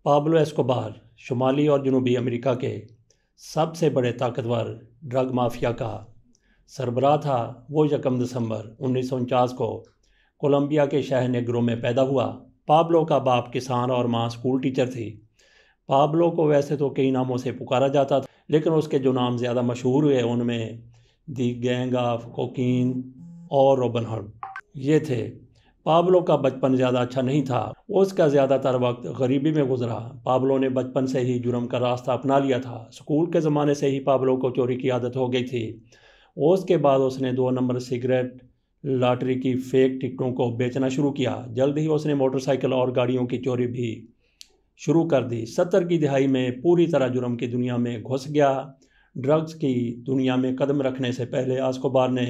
Pablo Escobar شمالی اور جنوبی امریکا کے سب سے بڑے طاقتور ڈرگ مافیا کا سربراہ تھا۔ وہ 1 دسمبر 1949 کو کولمبیا کے شہر نیگرو میں پیدا ہوا۔ پابلو کا باپ کسان اور ماں اسکول ٹیچر تھی۔ پابلو کو ویسے تو کئی ناموں سے پکارا جاتا تھا، لیکن اس کے جو نام زیادہ مشہور ہوئے ان میں دی گینگ آف کوکین اور روبن ہڈ یہ تھے۔ پابلو کا بچپن زیادہ اچھا نہیں تھا۔ اس کا زیادہ تر وقت غریبی میں گزرا۔ پابلو نے بچپن سے ہی جرم کا راستہ اپنا لیا تھا۔ اسکول کے زمانے سے ہی پابلو کو چوری کی عادت ہو گئی تھی۔ اس کے بعد اس نے 2 نمبر سگریٹ لاٹری کی فیک ٹکٹوں کو بیچنا شروع کیا۔ جلد ہی اس نے موٹر سائیکل اور گاڑیوں کی چوری بھی شروع کر دی۔ 70 کی دہائی میں پوری طرح جرم کی دنیا میں گھس گیا۔ ڈرگز کی دنیا میں قدم رکھنے سے پہلے ایسکوبار نے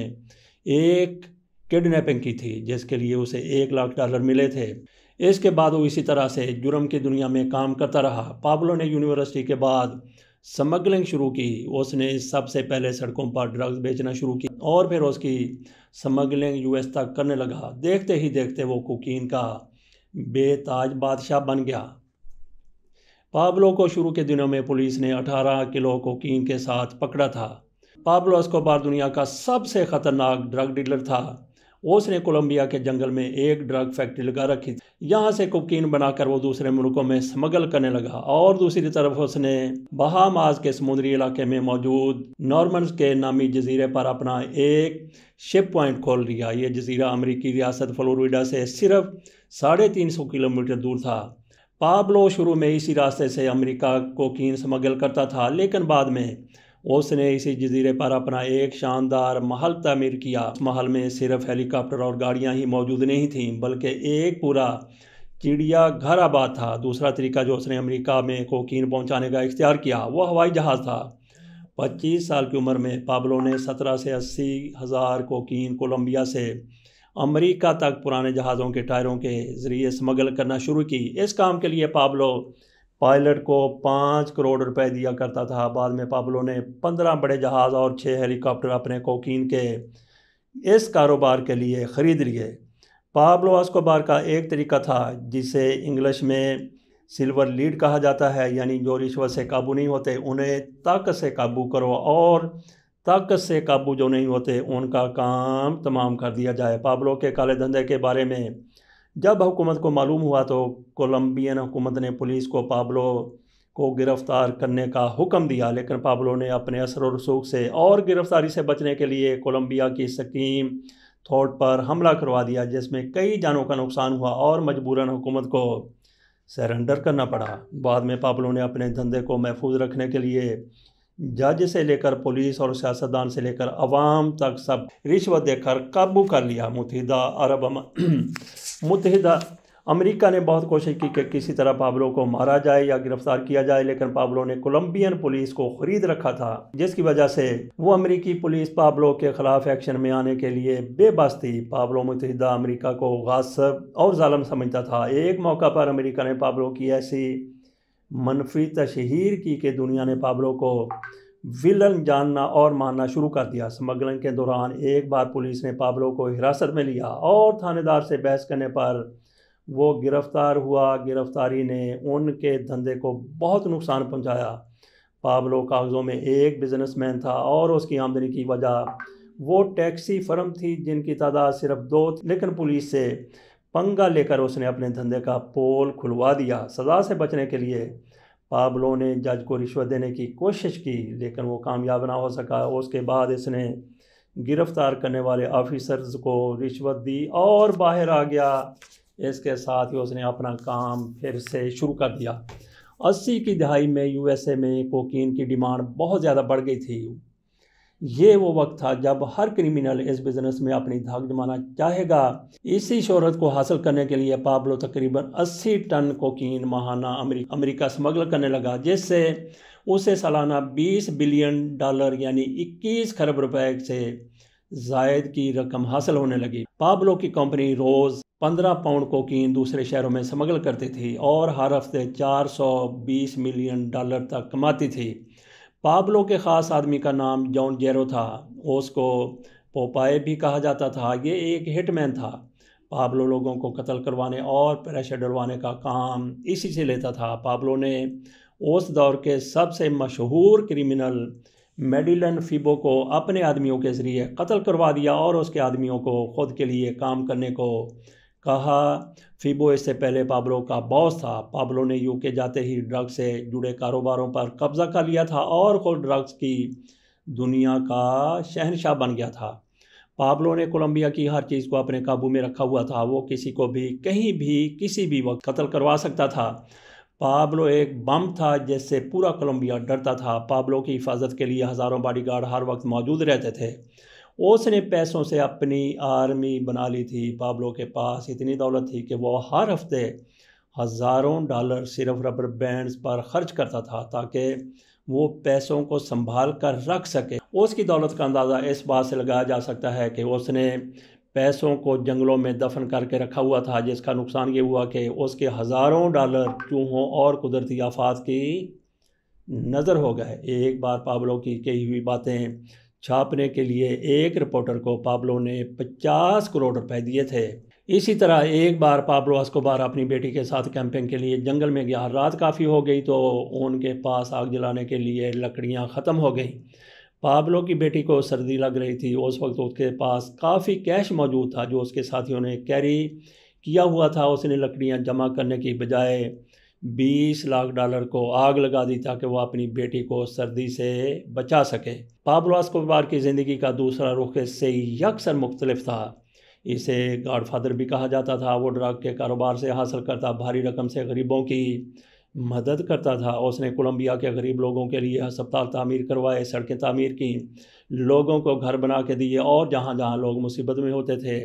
ایک کڈنیپنگ کی تھی جس کے لیے اسے $1,00,000 ملے تھے۔ اس کے بعد وہ اسی طرح سے جرم کی دنیا میں کام کرتا رہا۔ پابلو نے یونیورسٹی کے بعد سمگلنگ شروع کی۔ اس نے سب سے پہلے سڑکوں پر ڈرگز بیچنا شروع کی اور پھر اس کی سمگلنگ US تک کرنے لگا۔ دیکھتے ہی دیکھتے وہ کوکین کا بے تاج بادشاہ بن گیا۔ پابلو کو شروع کے دنوں میں پولیس نے 18 کلو کوکین کے ساتھ پکڑا تھا۔ پابلو ایسکوبار دنیا کا سب سے خطرناک ڈرگ ڈیلر تھا۔ اس نے کولمبیا کے جنگل میں ایک ڈرگ فیکٹری لگا رکھی تھی۔ یہاں سے کوکین بنا کر وہ دوسرے ملکوں میں سمگل کرنے لگا اور دوسری طرف اس نے بہاماس کے سمندری علاقے میں موجود نارمنز کے نامی جزیرے پر اپنا ایک شپ پوائنٹ کھول لیا۔ یہ جزیرہ امریکی ریاست فلوریڈا سے صرف 350 کلومیٹر دور تھا۔ پابلو شروع میں اسی راستے سے امریکہ کوکین سمگل کرتا تھا، لیکن بعد میں اس نے اسی جزیرے پر اپنا ایک شاندار محل تعمیر کیا۔ اس محل میں صرف ہیلی کاپٹر اور گاڑیاں ہی موجود نہیں تھیں بلکہ ایک پورا چڑیا گھر آباد تھا۔ دوسرا طریقہ جو اس نے امریکہ میں کوکین پہنچانے کا اختیار کیا وہ ہوائی جہاز تھا۔ 25 سال کی عمر میں پابلو نے 17 سے 80 ہزار کوکین کولمبیا سے امریکہ تک پرانے جہازوں کے ٹائروں کے ذریعے سمگل کرنا شروع کی۔ اس کام کے لیے پابلو پائلٹ کو $5 کروڑ دیا کرتا تھا۔ بعد میں پابلو نے 15 بڑے جہاز اور 6 ہیلی کاپٹر اپنے کوکین کے اس کاروبار کے لیے خرید لیے۔ پابلو ایسکوبار کا ایک طریقہ تھا جسے انگلش میں سلور لیڈ کہا جاتا ہے، یعنی جو رشوت سے قابو نہیں ہوتے انہیں طاقت سے قابو کرو اور طاقت سے قابو جو نہیں ہوتے ان کا کام تمام کر دیا جائے۔ پابلو کے کالے دھندے کے بارے میں جب حکومت کو معلوم ہوا تو کولمبین حکومت نے پولیس کو پابلو کو گرفتار کرنے کا حکم دیا، لیکن پابلو نے اپنے اثر و رسوخ سے اور گرفتاری سے بچنے کے لیے کولمبیا کی سکیم تھوٹ پر حملہ کروا دیا جس میں کئی جانوں کا نقصان ہوا اور مجبوراً حکومت کو سرنڈر کرنا پڑا۔ بعد میں پابلو نے اپنے دھندے کو محفوظ رکھنے کے لیے جج سے لے کر پولیس اور سیاستدان سے لے کر عوام تک سب رشوت دے کر قابو کر لیا۔ متحدہ امریکہ نے بہت کوشش کی کہ کسی طرح پابلو کو مارا جائے یا گرفتار کیا جائے، لیکن پابلو نے کولمبین پولیس کو خرید رکھا تھا جس کی وجہ سے وہ امریکی پولیس پابلو کے خلاف ایکشن میں آنے کے لیے بے بس تھی۔ پابلو متحدہ امریکہ کو غاصب اور ظالم سمجھتا تھا۔ ایک موقع پر امریکہ نے پابلو کی ایسی منفی تشہیر کی کہ دنیا نے پابلو کو ویلن جاننا اور ماننا شروع کر دیا۔ سمگلنگ کے دوران ایک بار پولیس نے پابلو کو حراست میں لیا اور تھانے دار سے بحث کرنے پر وہ گرفتار ہوا۔ گرفتاری نے ان کے دھندے کو بہت نقصان پہنچایا۔ پابلو کاغذوں میں ایک بزنس مین تھا اور اس کی آمدنی کی وجہ وہ ٹیکسی فرم تھی جن کی تعداد صرف 2 تھی، لیکن پولیس سے پنگا لے کر اس نے اپنے دھندے کا پول کھلوا دیا۔ سزا سے بچنے کے لیے پابلو نے جج کو رشوت دینے کی کوشش کی لیکن وہ کامیاب نہ ہو سکا۔ اس کے بعد اس نے گرفتار کرنے والے آفیسرز کو رشوت دی اور باہر آ گیا۔ اس کے ساتھ ہی اس نے اپنا کام پھر سے شروع کر دیا۔ 80 کی دہائی میں USA میں کوکین کی ڈیمانڈ بہت زیادہ بڑھ گئی تھی۔ یہ وہ وقت تھا جب ہر کرمینل اس بزنس میں اپنی دھاک جمانا چاہے گا۔ اسی شہرت کو حاصل کرنے کے لیے پابلو تقریباً 80 ٹن کوکین ماہانہ امریکہ سمگل کرنے لگا جس سے اسے سالانہ $20 بلین یعنی 21 کھرب روپے سے زائد کی رقم حاصل ہونے لگی۔ پابلو کی کمپنی روز 15 پاؤنڈ کوکین دوسرے شہروں میں سمگل کرتی تھی اور ہر ہفتے $420 ملین تک کماتی تھی۔ پابلو کے خاص آدمی کا نام جان جیرو تھا۔ اس کو پوپائے بھی کہا جاتا تھا۔ یہ ایک ہٹ مین تھا۔ پابلو لوگوں کو قتل کروانے اور پریشر ڈلوانے کا کام اسی سے لیتا تھا۔ پابلو نے اس دور کے سب سے مشہور کرمنل میڈیلن فیبو کو اپنے آدمیوں کے ذریعے قتل کروا دیا اور اس کے آدمیوں کو خود کے لیے کام کرنے کو کہا۔ فیبو اس سے پہلے پابلو کا باس تھا۔ پابلو نے UK جاتے ہی ڈرگ سے جڑے کاروباروں پر قبضہ کر لیا تھا اور خود ڈرگز کی دنیا کا شہنشاہ بن گیا تھا۔ پابلو نے کولمبیا کی ہر چیز کو اپنے قابو میں رکھا ہوا تھا۔ وہ کسی کو بھی کہیں بھی کسی بھی وقت قتل کروا سکتا تھا۔ پابلو ایک بم تھا جس سے پورا کولمبیا ڈرتا تھا۔ پابلو کی حفاظت کے لیے ہزاروں باڈی گارڈ ہر وقت موجود رہتے تھے۔ اس نے پیسوں سے اپنی آرمی بنا لی تھی۔ پابلو کے پاس اتنی دولت تھی کہ وہ ہر ہفتے ہزاروں ڈالر صرف ربر بینڈز پر خرچ کرتا تھا تاکہ وہ پیسوں کو سنبھال کر رکھ سکے۔ اس کی دولت کا اندازہ اس بات سے لگایا جا سکتا ہے کہ اس نے پیسوں کو جنگلوں میں دفن کر کے رکھا ہوا تھا، جس کا نقصان یہ ہوا کہ اس کے ہزاروں ڈالر چوہوں اور قدرتی آفات کی نظر ہو گئے۔ ایک بار پابلو کی کہی ہوئی باتیں چھاپنے کے لیے ایک رپورٹر کو پابلو نے 50 کروڑ روپے دیے تھے۔ اسی طرح ایک بار پابلو اسکوبار اپنی بیٹی کے ساتھ کیمپنگ کے لیے جنگل میں گیا۔ رات کافی ہو گئی تو ان کے پاس آگ جلانے کے لیے لکڑیاں ختم ہو گئیں۔ پابلو کی بیٹی کو سردی لگ رہی تھی۔ اس وقت اس کے پاس کافی کیش موجود تھا جو اس کے ساتھیوں نے کیری کیا ہوا تھا۔ اس نے لکڑیاں جمع کرنے کی بجائے 20 لاکھ ڈالر کو آگ لگا دی تاکہ وہ اپنی بیٹی کو سردی سے بچا سکے۔ پابلو اسکوبار کی زندگی کا دوسرا رخ اس سے یکسر مختلف تھا۔ اسے گاڈ فادر بھی کہا جاتا تھا۔ وہ ڈرگ کے کاروبار سے حاصل کرتا بھاری رقم سے غریبوں کی مدد کرتا تھا۔ اس نے کولمبیا کے غریب لوگوں کے لیے ہسپتال تعمیر کروائے، سڑکیں تعمیر کیں، لوگوں کو گھر بنا کے دیے اور جہاں جہاں لوگ مصیبت میں ہوتے تھے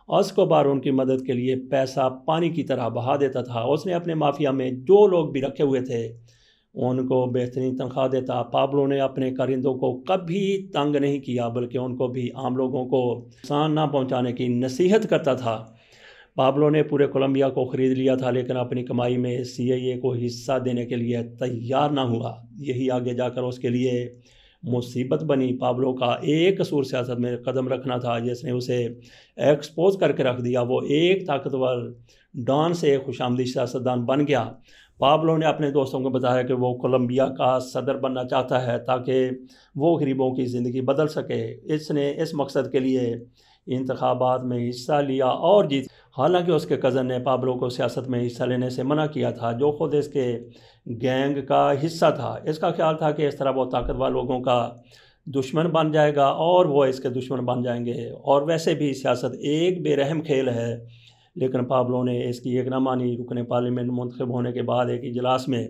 اسکوبار ان کی مدد کے لیے پیسہ پانی کی طرح بہا دیتا تھا۔ اس نے اپنے مافیا میں جو لوگ بھی رکھے ہوئے تھے ان کو بہترین تنخواہ دیتا۔ پابلو نے اپنے کارندوں کو کبھی تنگ نہیں کیا بلکہ ان کو بھی عام لوگوں کو نقصان نہ پہنچانے کی نصیحت کرتا تھا۔ پابلو نے پورے کولمبیا کو خرید لیا تھا لیکن اپنی کمائی میں CIA کو حصہ دینے کے لیے تیار نہ ہوا۔ یہی آگے جا کر اس کے لیے مصیبت بنی۔ پابلو کا ایک قصور سیاست میں قدم رکھنا تھا جس نے اسے ایکسپوز کر کے رکھ دیا۔ وہ ایک طاقتور ڈان سے ایک خوش آمدید سیاستدان بن گیا۔ پابلو نے اپنے دوستوں کو بتایا کہ وہ کولمبیا کا صدر بننا چاہتا ہے تاکہ وہ غریبوں کی زندگی بدل سکے۔ اس نے اس مقصد کے لیے انتخابات میں حصہ لیا اور جیت۔ حالانکہ اس کے کزن نے پابلو کو سیاست میں حصہ لینے سے منع کیا تھا جو خود اس کے گینگ کا حصہ تھا۔ اس کا خیال تھا کہ اس طرح وہ طاقتور لوگوں کا دشمن بن جائے گا اور وہ اس کے دشمن بن جائیں گے، اور ویسے بھی سیاست ایک بے رحم کھیل ہے۔ لیکن پابلو نے اس کی ایک نہ مانی۔ رکن پارلیمنٹ منتخب ہونے کے بعد ایک اجلاس میں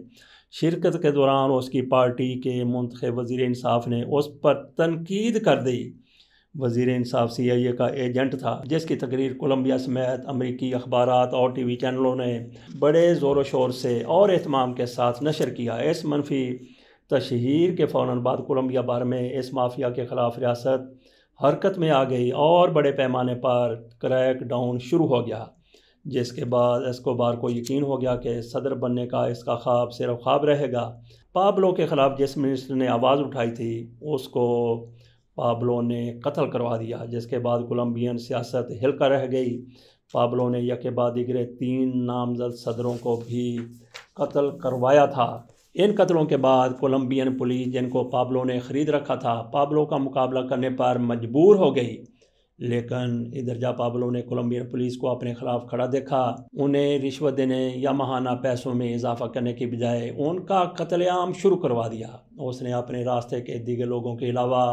شرکت کے دوران اس کی پارٹی کے منتخب وزیر انصاف نے اس پر تنقید کر دی۔ وزیر انصاف CIA کا ایجنٹ تھا جس کی تقریر کولمبیا سمیت امریکی اخبارات اور TV چینلوں نے بڑے زور و شور سے اور اہتمام کے ساتھ نشر کیا۔ اس منفی تشہیر کے فوراً بعد کولمبیا بھر میں اس مافیا کے خلاف ریاست حرکت میں آ گئی اور بڑے پیمانے پر کریک ڈاؤن شروع ہو گیا، جس کے بعد اسکوبار کو یقین ہو گیا کہ صدر بننے کا اس کا خواب صرف خواب رہے گا۔ پابلو کے خلاف جس منسٹر نے آواز اٹھائی تھی اس کو پابلو نے قتل کروا دیا، جس کے بعد کولمبین سیاست ہل کر رہ گئی۔ پابلو نے یکے بعد دیگرے 3 نامزد صدروں کو بھی قتل کروایا تھا۔ ان قتلوں کے بعد کولمبین پولیس جن کو پابلو نے خرید رکھا تھا پابلو کا مقابلہ کرنے پر مجبور ہو گئی، لیکن ادھر جا پابلو نے کولمبین پولیس کو اپنے خلاف کھڑا دیکھا۔ انہیں رشوت دینے یا ماہانہ پیسوں میں اضافہ کرنے کی بجائے ان کا قتل عام شروع کروا دیا۔ اس نے اپنے راستے کے دیگر لوگوں کے علاوہ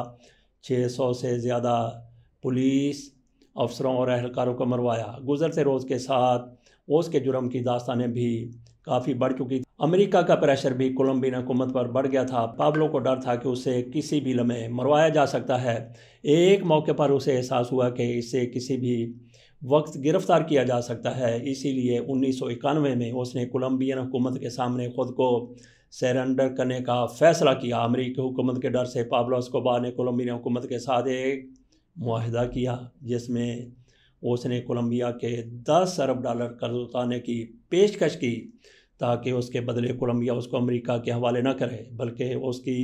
600 سے زیادہ پولیس افسروں اور اہلکاروں کو مروایا۔ گزرتے روز کے ساتھ اس کے جرم کی داستانیں بھی کافی بڑھ چکی تھی۔ امریکہ کا پریشر بھی کولمبین حکومت پر بڑھ گیا تھا۔ پابلو کو ڈر تھا کہ اسے کسی بھی لمحے مروایا جا سکتا ہے۔ ایک موقع پر اسے احساس ہوا کہ اسے کسی بھی وقت گرفتار کیا جا سکتا ہے۔ اسی لیے 1991 میں اس نے کولمبین حکومت کے سامنے خود کو سرنڈر کرنے کا فیصلہ کیا۔ امریکی حکومت کے ڈر سے پابلو اسکوبار نے کولمبین حکومت کے ساتھ ایک معاہدہ کیا جس میں اس نے کولمبیا کے 10 ارب ڈالر قرض اتارنے کی پیشکش کی تاکہ اس کے بدلے کولمبیا اس کو امریکہ کے حوالے نہ کرے بلکہ اس کی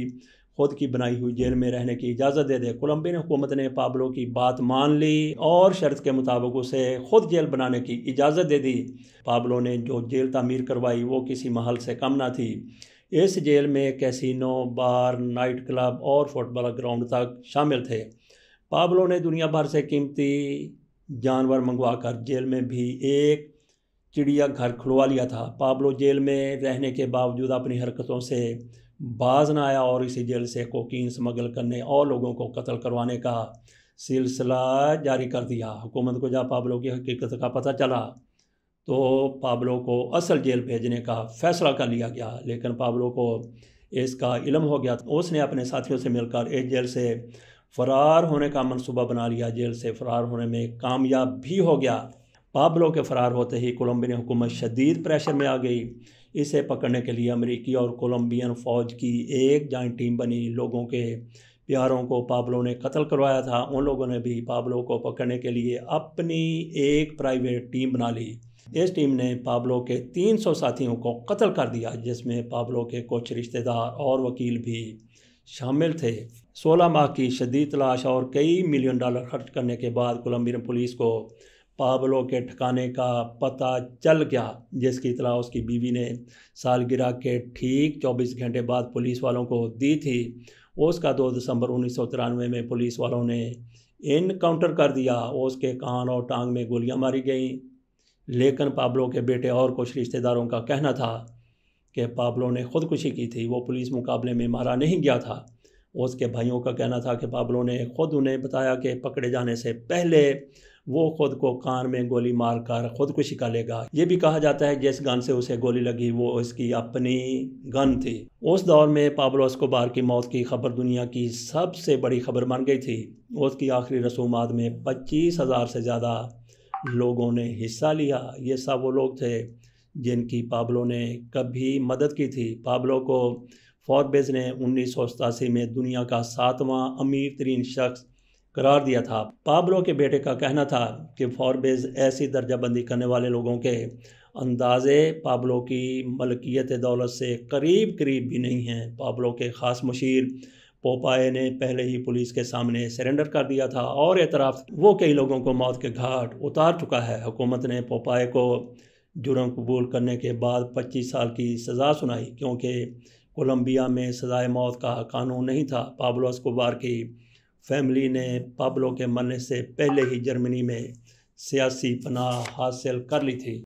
خود کی بنائی ہوئی جیل میں رہنے کی اجازت دے دے۔ کولمبین حکومت نے پابلو کی بات مان لی اور شرط کے مطابق اسے خود جیل بنانے کی اجازت دے دی۔ پابلو نے جو جیل تعمیر کروائی وہ کسی محل سے کم نہ تھی۔ اس جیل میں کیسینو، بار، نائٹ کلب اور فٹ بال گراؤنڈ تک شامل تھے۔ پابلو نے دنیا بھر سے قیمتی جانور منگوا کر جیل میں بھی ایک چڑیا گھر کھلوا لیا تھا۔ پابلو جیل میں رہنے کے باوجود اپنی حرکتوں سے باز نہ آیا اور اسی جیل سے کوکین سمگل کرنے اور لوگوں کو قتل کروانے کا سلسلہ جاری کر دیا۔ حکومت کو جب پابلو کی حقیقت کا پتہ چلا تو پابلو کو اصل جیل بھیجنے کا فیصلہ کر لیا گیا، لیکن پابلو کو اس کا علم ہو گیا۔ اس نے اپنے ساتھیوں سے مل کر اس جیل سے فرار ہونے کا منصوبہ بنا لیا۔ جیل سے فرار ہونے میں کامیاب بھی ہو گیا۔ پابلو کے فرار ہوتے ہی کولمبین حکومت شدید پریشر میں آ گئی۔ اسے پکڑنے کے لیے امریکی اور کولمبین فوج کی ایک جوائنٹ ٹیم بنی۔ لوگوں کے پیاروں کو پابلو نے قتل کروایا تھا، ان لوگوں نے بھی پابلو کو پکڑنے کے لیے اپنی ایک پرائیویٹ ٹیم بنا لی۔ اس ٹیم نے پابلو کے 300 ساتھیوں کو قتل کر دیا، جس میں پابلو کے کچھ رشتہ دار اور وکیل بھی شامل تھے۔ 16 ماہ کی شدید تلاش اور کئی ملین ڈالر خرچ کرنے کے بعد کولمبین پولیس کو پابلو کے ٹھکانے کا پتہ چل گیا، جس کی اطلاع اس کی بیوی نے سالگرہ کے ٹھیک 24 گھنٹے بعد پولیس والوں کو دی تھی۔ اس کا 2 دسمبر 1993 میں پولیس والوں نے انکاؤنٹر کر دیا۔ اس کے کان اور ٹانگ میں گولیاں ماری گئیں، لیکن پابلو کے بیٹے اور کچھ رشتہ داروں کا کہنا تھا کہ پابلو نے خودکشی کی تھی، وہ پولیس مقابلے میں مارا نہیں گیا تھا۔ اس کے بھائیوں کا کہنا تھا کہ پابلو نے خود انہیں بتایا کہ پکڑے جانے سے پہلے وہ خود کو کان میں گولی مار کر خودکشی کر لے گا۔ یہ بھی کہا جاتا ہے جس گن سے اسے گولی لگی وہ اس کی اپنی گن تھی۔ اس دور میں پابلو اسکوبار کی موت کی خبر دنیا کی سب سے بڑی خبر بن گئی تھی۔ اس کی آخری رسومات میں 25,000 سے زیادہ لوگوں نے حصہ لیا۔ یہ سب وہ لوگ تھے جن کی پابلو نے کبھی مدد کی تھی۔ پابلو کو فوربس نے 1987 میں دنیا کا 7واں امیر ترین شخص قرار دیا تھا۔ پابلو کے بیٹے کا کہنا تھا کہ فوربس ایسی درجہ بندی کرنے والے لوگوں کے اندازے پابلو کی ملکیت دولت سے قریب بھی نہیں ہیں۔ پابلو کے خاص مشیر پوپائے نے پہلے ہی پولیس کے سامنے سرنڈر کر دیا تھا اور اعتراف وہ کئی لوگوں کو موت کے گھاٹ اتار چکا ہے۔ حکومت نے پوپائے کو جرم قبول کرنے کے بعد 25 سال کی سزا سنائی، کیونکہ کولمبیا میں سزائے موت کا قانون نہیں تھا۔ پابلو اسکوبار کی فیملی نے پابلو کے مرنے سے پہلے ہی جرمنی میں سیاسی پناہ حاصل کر لی تھی۔